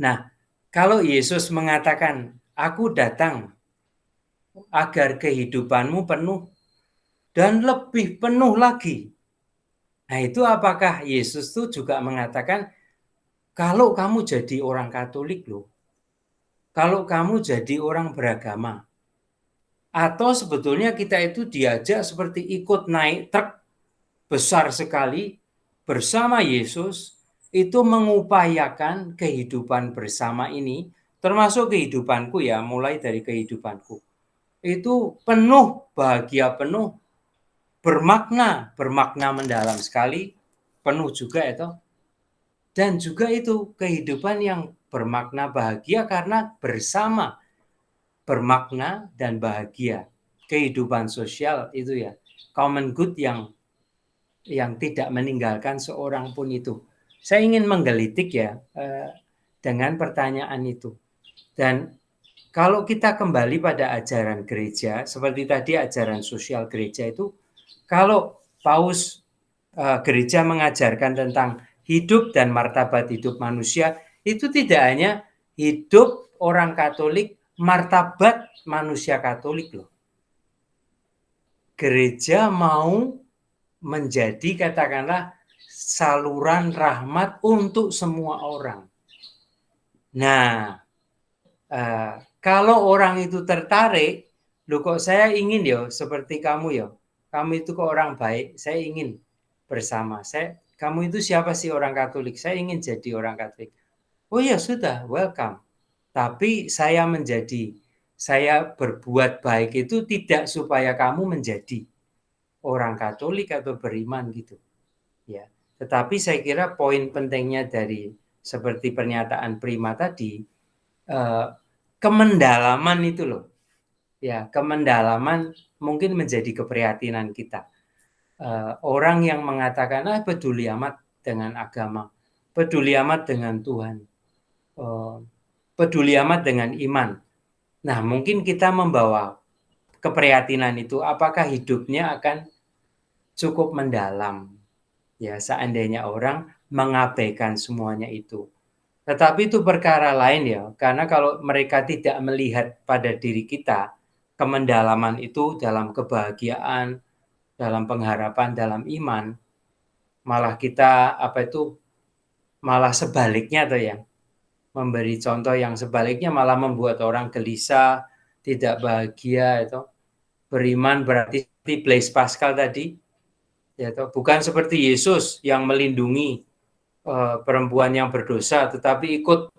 Nah, kalau Yesus mengatakan, aku datang agar kehidupanmu penuh dan lebih penuh lagi. Nah, itu apakah Yesus tuh juga mengatakan, kalau kamu jadi orang Katolik loh, kalau kamu jadi orang beragama, atau sebetulnya kita itu diajak seperti ikut naik truk besar sekali bersama Yesus, itu mengupayakan kehidupan bersama ini, termasuk kehidupanku ya, mulai dari kehidupanku. Itu penuh, bahagia penuh, bermakna mendalam sekali, penuh juga itu. Dan juga itu kehidupan yang bermakna bahagia karena bersama, bermakna dan bahagia. Kehidupan sosial itu ya, common good yang tidak meninggalkan seorang pun itu. Saya ingin menggelitik ya dengan pertanyaan itu. Dan kalau kita kembali pada ajaran gereja, seperti tadi ajaran sosial gereja itu, kalau Paus gereja mengajarkan tentang hidup dan martabat hidup manusia, itu tidak hanya hidup orang Katolik, martabat manusia Katolik loh. Gereja mau menjadi katakanlah saluran rahmat untuk semua orang. Nah, kalau orang itu tertarik, loh kok saya ingin ya seperti kamu ya, kamu itu kok orang baik, saya ingin bersama. Kamu itu siapa sih orang Katolik? Saya ingin jadi orang Katolik. Oh ya sudah, welcome. Tapi saya berbuat baik itu tidak supaya kamu menjadi orang Katolik atau beriman gitu. Ya. Tetapi saya kira poin pentingnya dari seperti pernyataan Prima tadi, kemendalaman itu loh. Ya, kemendalaman mungkin menjadi keprihatinan kita. Orang yang mengatakan peduli amat dengan agama, peduli amat dengan Tuhan, peduli amat dengan iman. Nah, mungkin kita membawa keprihatinan itu, apakah hidupnya akan cukup mendalam? Ya, seandainya orang mengabaikan semuanya itu. Tetapi itu perkara lain ya, karena kalau mereka tidak melihat pada diri kita kemendalaman itu dalam kebahagiaan, dalam pengharapan, dalam iman, malah kita malah sebaliknya tuh ya, memberi contoh yang sebaliknya malah membuat orang gelisah, tidak bahagia itu. Beriman berarti Blaise Pascal tadi, ya toh, bukan seperti Yesus yang melindungi perempuan yang berdosa, tetapi ikut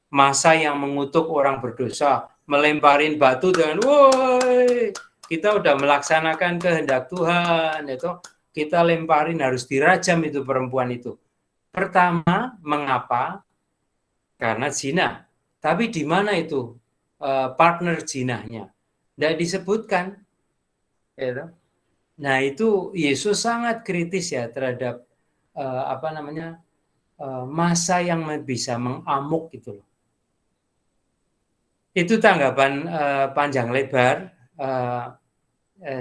masa yang mengutuk orang berdosa, melemparin batu dengan, woi, kita udah melaksanakan kehendak Tuhan, itu kita lemparin, harus dirajam itu perempuan itu. Pertama, mengapa? Karena zina. Tapi di mana itu partner zinahnya? Tidak disebutkan. Ya. Nah itu Yesus sangat kritis ya terhadap masa yang bisa mengamuk gitu loh. Itu tanggapan panjang lebar.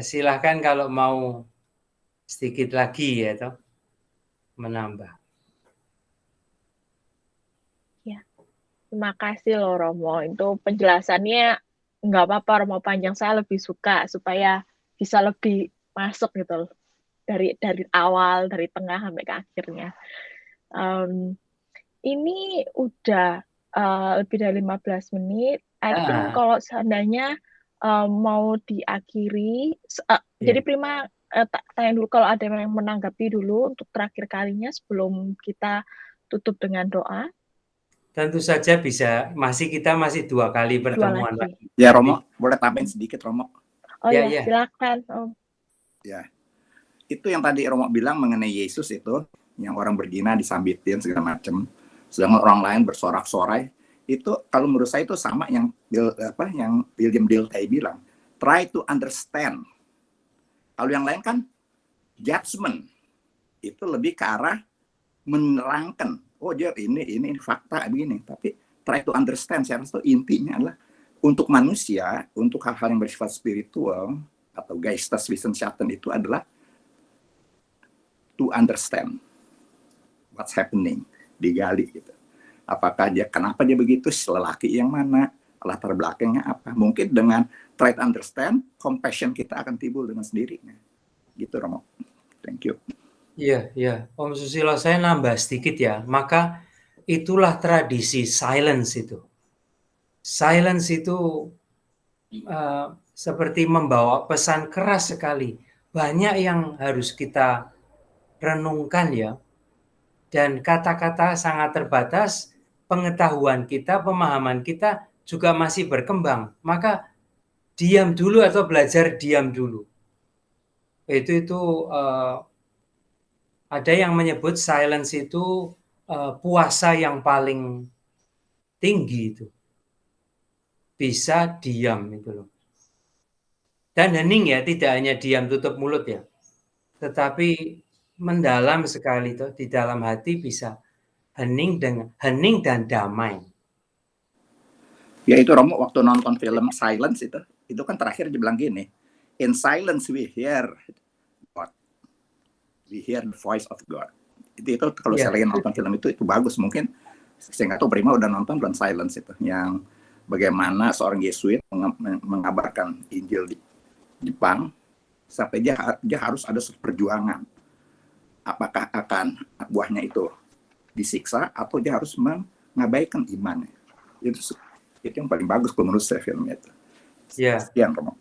Silahkan kalau mau sedikit lagi ya toh menambah. Ya, terima kasih loh Romo. Itu penjelasannya nggak apa-apa Romo panjang, saya lebih suka supaya bisa lebih masuk gitu loh. Dari awal, dari tengah sampai ke akhirnya. Ini udah lebih dari 15 menit. I think kalau seandainya mau diakhiri, jadi Prima tanya dulu kalau ada yang menanggapi dulu untuk terakhir kalinya sebelum kita tutup dengan doa. Tentu saja bisa, kita masih 2 kali pertemuan lagi. Ya Romo, boleh tambahin sedikit Romo? Oh ya, silakan. Ya, itu yang tadi Romo bilang mengenai Yesus itu, yang orang berzina disambitin segala macam, sedangkan orang lain bersorak-sorai. Itu kalau menurut saya itu sama yang William Dilthey bilang, try to understand. Kalau yang lain kan judgment, itu lebih ke arah menerangkan. Oh dia ini fakta begini. Tapi try to understand, saya rasa itu intinya adalah untuk manusia, untuk hal-hal yang bersifat spiritual atau Geisteswissenschaften itu adalah to understand what's happening, digali gitu. Apakah kenapa dia begitu, lelaki yang mana, latar belakangnya apa. Mungkin dengan try to understand, compassion kita akan timbul dengan sendirinya. Gitu Romo. Thank you. Iya. Om Susilo, saya nambah sedikit ya. Maka itulah tradisi silence itu. Silence itu seperti membawa pesan keras sekali. Banyak yang harus kita renungkan ya. Dan kata-kata sangat terbatas, pengetahuan kita, pemahaman kita juga masih berkembang. Maka diam dulu atau belajar diam dulu. Itu ada yang menyebut silence itu puasa yang paling tinggi itu. Bisa diam itu loh. Dan hening ya, tidak hanya diam tutup mulut ya. Tetapi mendalam sekali tuh, di dalam hati bisa hening dan damai. Ya itu Romo waktu nonton film Silence itu kan terakhir dia bilang gini, in silence we hear God. We hear the voice of God. Itu kalau saya lagi nonton film itu bagus. Mungkin saya nggak tahu Prima udah nonton belum Silence itu, yang bagaimana seorang Yesuit mengabarkan Injil di Jepang sampai dia harus ada perjuangan. Apakah akan buahnya itu disiksa atau dia harus mengabaikan imannya. Itu yang paling bagus menurut saya filmnya itu. Ya.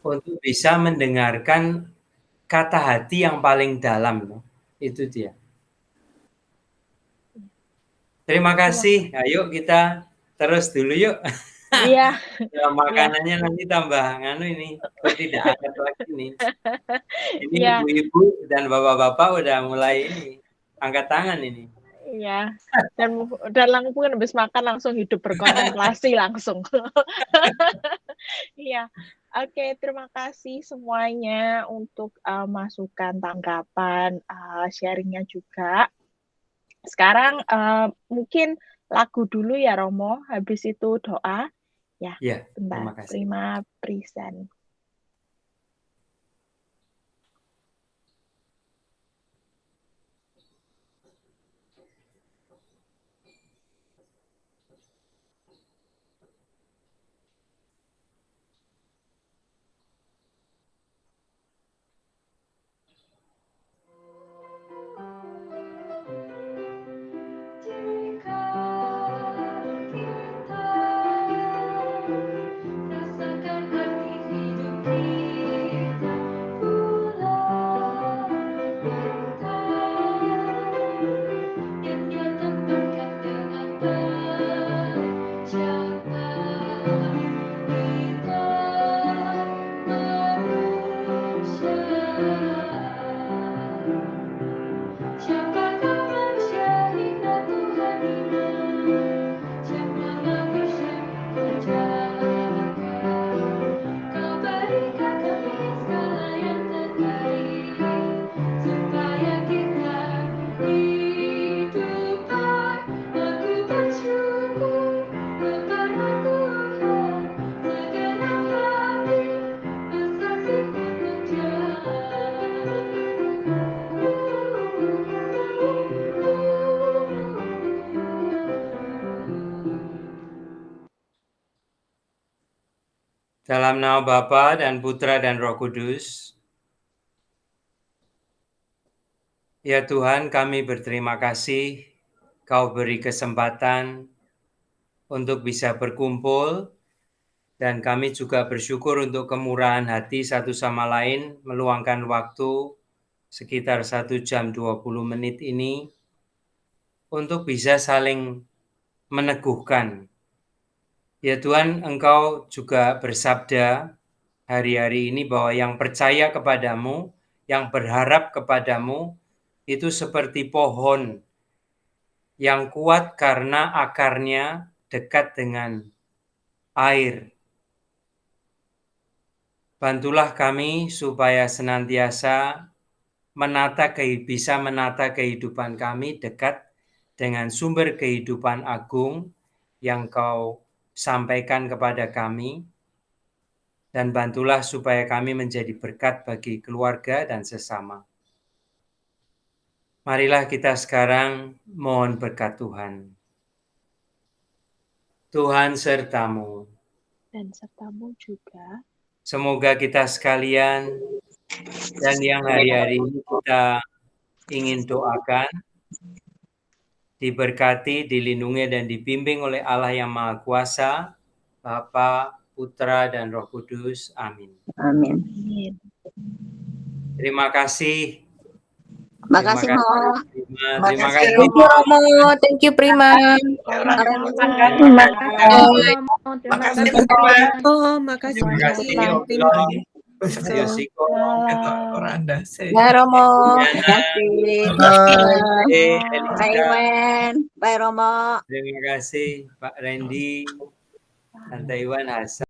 Untuk bisa mendengarkan kata hati yang paling dalam, itu dia. Terima kasih. Ayo kita terus dulu yuk. Iya. Ya, makanannya nanti tambah ini. Kok tidak angkat lagi nih. Ini ibu-ibu dan bapak-bapak udah mulai angkat tangan ini. Iya. Dan langsung habis makan langsung hidup berkontemplasi langsung. Iya. Oke, terima kasih semuanya untuk masukan, tanggapan, sharingnya juga. Sekarang mungkin lagu dulu ya Romo, habis itu doa. Ya, terima kasih. Prima present. Dalam nama Bapa dan Putra dan Roh Kudus. Ya Tuhan, kami berterima kasih Kau beri kesempatan untuk bisa berkumpul, dan kami juga bersyukur untuk kemurahan hati satu sama lain meluangkan waktu sekitar 1 jam 20 menit ini untuk bisa saling meneguhkan. Ya Tuhan, Engkau juga bersabda hari-hari ini bahwa yang percaya kepadamu, yang berharap kepadamu, itu seperti pohon yang kuat karena akarnya dekat dengan air. Bantulah kami supaya senantiasa bisa menata kehidupan kami dekat dengan sumber kehidupan agung yang Kau sampaikan kepada kami, dan bantulah supaya kami menjadi berkat bagi keluarga dan sesama. Marilah kita sekarang mohon berkat Tuhan. Tuhan sertamu. Dan sertamu juga. Semoga kita sekalian dan yang hari-hari ini kita ingin doakan, diberkati, dilindungi, dan dibimbing oleh Allah yang Maha Kuasa, Bapa, Putra, dan Roh Kudus. Amin. Amin. Amin. Terima kasih. Makasih, Mo. Terima kasih. Thank you, Romo. Thank you, Prima. Terima Makasih. Oh, makasih. Terima kasih. Yosiko. Ya, Romo. Bye, Wen. Bye, Romo. Terima kasih Pak Randy, Tante Iwan, Hasan.